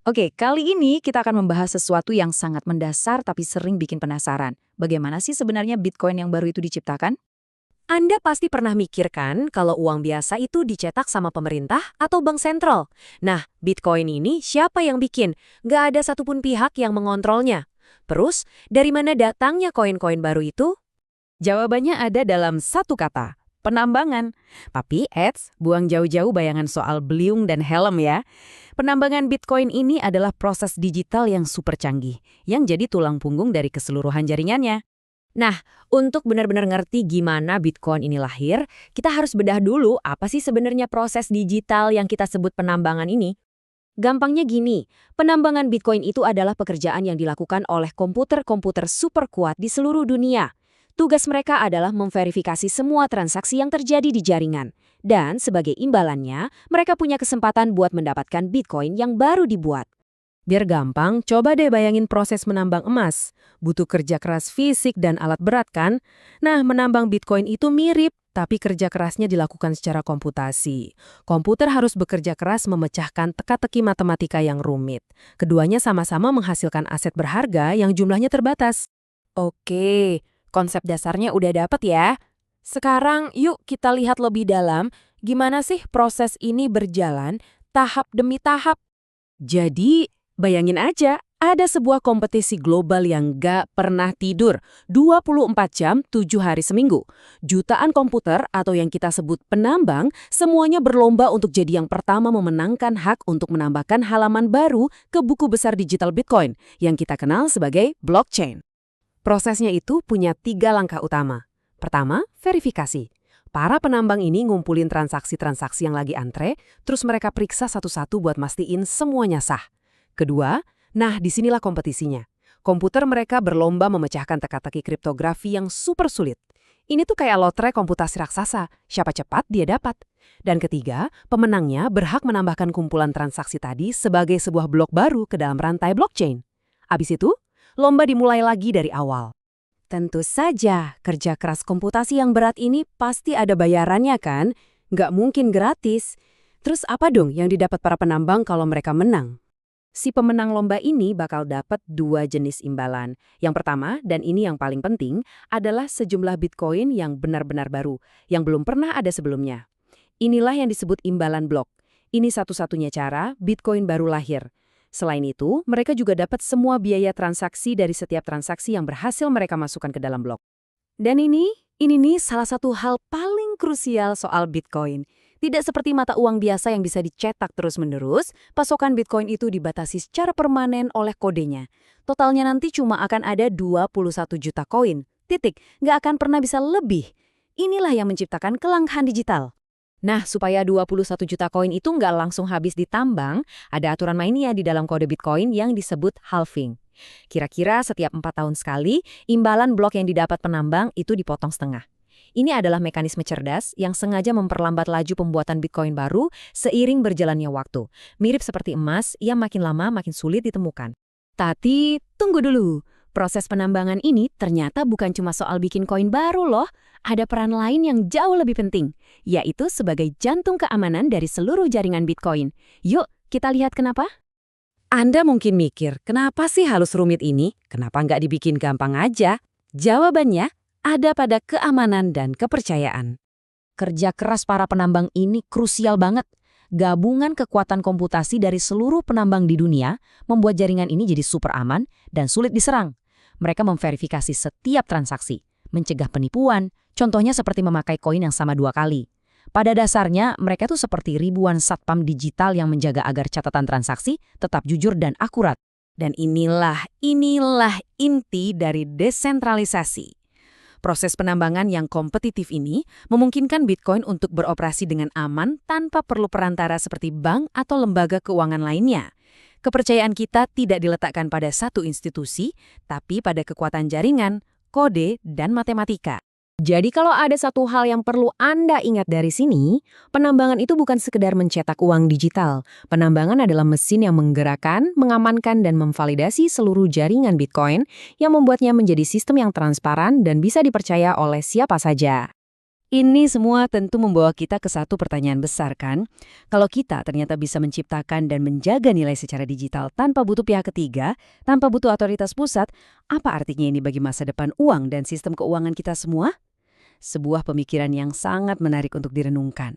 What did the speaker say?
Oke, kali ini kita akan membahas sesuatu yang sangat mendasar tapi sering bikin penasaran. Bagaimana sih sebenarnya Bitcoin yang baru itu diciptakan? Anda pasti pernah mikirkan kalau uang biasa itu dicetak sama pemerintah atau bank sentral. Nah, Bitcoin ini siapa yang bikin? Nggak ada satupun pihak yang mengontrolnya. Terus, dari mana datangnya koin-koin baru itu? Jawabannya ada dalam satu kata, penambangan. Tapi, buang jauh-jauh bayangan soal beliung dan helm ya. Penambangan Bitcoin ini adalah proses digital yang super canggih, yang jadi tulang punggung dari keseluruhan jaringannya. Nah, untuk benar-benar ngerti gimana Bitcoin ini lahir, kita harus bedah dulu apa sih sebenarnya proses digital yang kita sebut penambangan ini. Gampangnya gini, penambangan Bitcoin itu adalah pekerjaan yang dilakukan oleh komputer-komputer super kuat di seluruh dunia. Tugas mereka adalah memverifikasi semua transaksi yang terjadi di jaringan. Dan sebagai imbalannya, mereka punya kesempatan buat mendapatkan Bitcoin yang baru dibuat. Biar gampang, coba deh bayangin proses menambang emas. Butuh kerja keras fisik dan alat berat kan? Nah, menambang Bitcoin itu mirip, tapi kerja kerasnya dilakukan secara komputasi. Komputer harus bekerja keras memecahkan teka-teki matematika yang rumit. Keduanya sama-sama menghasilkan aset berharga yang jumlahnya terbatas. Oke, konsep dasarnya udah dapet ya. Sekarang yuk kita lihat lebih dalam gimana sih proses ini berjalan tahap demi tahap. Jadi, bayangin aja, ada sebuah kompetisi global yang gak pernah tidur, 24 jam, 7 hari seminggu. Jutaan komputer atau yang kita sebut penambang, semuanya berlomba untuk jadi yang pertama memenangkan hak untuk menambahkan halaman baru ke buku besar digital Bitcoin, yang kita kenal sebagai blockchain. Prosesnya itu punya 3 langkah utama. Pertama, verifikasi. Para penambang ini ngumpulin transaksi-transaksi yang lagi antre, terus mereka periksa satu-satu buat mastiin semuanya sah. Kedua, nah disinilah kompetisinya. Komputer mereka berlomba memecahkan teka-teki kriptografi yang super sulit. Ini tuh kayak lotre komputasi raksasa, siapa cepat dia dapat. Dan ketiga, pemenangnya berhak menambahkan kumpulan transaksi tadi sebagai sebuah blok baru ke dalam rantai blockchain. Abis itu, lomba dimulai lagi dari awal. Tentu saja, kerja keras komputasi yang berat ini pasti ada bayarannya kan? Nggak mungkin gratis. Terus apa dong yang didapat para penambang kalau mereka menang? Si pemenang lomba ini bakal dapat 2 jenis imbalan. Yang pertama, dan ini yang paling penting, adalah sejumlah Bitcoin yang benar-benar baru, yang belum pernah ada sebelumnya. Inilah yang disebut imbalan blok. Ini satu-satunya cara Bitcoin baru lahir. Selain itu, mereka juga dapat semua biaya transaksi dari setiap transaksi yang berhasil mereka masukkan ke dalam blok. Dan ini nih salah satu hal paling krusial soal Bitcoin. Tidak seperti mata uang biasa yang bisa dicetak terus-menerus, pasokan Bitcoin itu dibatasi secara permanen oleh kodenya. Totalnya nanti cuma akan ada 21 juta koin. Titik, nggak akan pernah bisa lebih. Inilah yang menciptakan kelangkaan digital. Nah, supaya 21 juta koin itu nggak langsung habis ditambang, ada aturan mainnya di dalam kode Bitcoin yang disebut halving. Kira-kira setiap 4 tahun sekali, imbalan blok yang didapat penambang itu dipotong setengah. Ini adalah mekanisme cerdas yang sengaja memperlambat laju pembuatan Bitcoin baru seiring berjalannya waktu. Mirip seperti emas, yang makin lama makin sulit ditemukan. Tapi, tunggu dulu. Proses penambangan ini ternyata bukan cuma soal bikin koin baru loh. Ada peran lain yang jauh lebih penting, yaitu sebagai jantung keamanan dari seluruh jaringan Bitcoin. Yuk, kita lihat kenapa? Anda mungkin mikir, kenapa sih halus rumit ini? Kenapa nggak dibikin gampang aja? Jawabannya ada pada keamanan dan kepercayaan. Kerja keras para penambang ini krusial banget. Gabungan kekuatan komputasi dari seluruh penambang di dunia membuat jaringan ini jadi super aman dan sulit diserang. Mereka memverifikasi setiap transaksi, mencegah penipuan, contohnya seperti memakai koin yang sama 2 kali. Pada dasarnya, mereka tuh seperti ribuan satpam digital yang menjaga agar catatan transaksi tetap jujur dan akurat. Dan inilah inti dari desentralisasi. Proses penambangan yang kompetitif ini memungkinkan Bitcoin untuk beroperasi dengan aman tanpa perlu perantara seperti bank atau lembaga keuangan lainnya. Kepercayaan kita tidak diletakkan pada satu institusi, tapi pada kekuatan jaringan, kode, dan matematika. Jadi kalau ada satu hal yang perlu Anda ingat dari sini, penambangan itu bukan sekedar mencetak uang digital. Penambangan adalah mesin yang menggerakkan, mengamankan, dan memvalidasi seluruh jaringan Bitcoin yang membuatnya menjadi sistem yang transparan dan bisa dipercaya oleh siapa saja. Ini semua tentu membawa kita ke satu pertanyaan besar kan? Kalau kita ternyata bisa menciptakan dan menjaga nilai secara digital tanpa butuh pihak ketiga, tanpa butuh otoritas pusat, apa artinya ini bagi masa depan uang dan sistem keuangan kita semua? Sebuah pemikiran yang sangat menarik untuk direnungkan.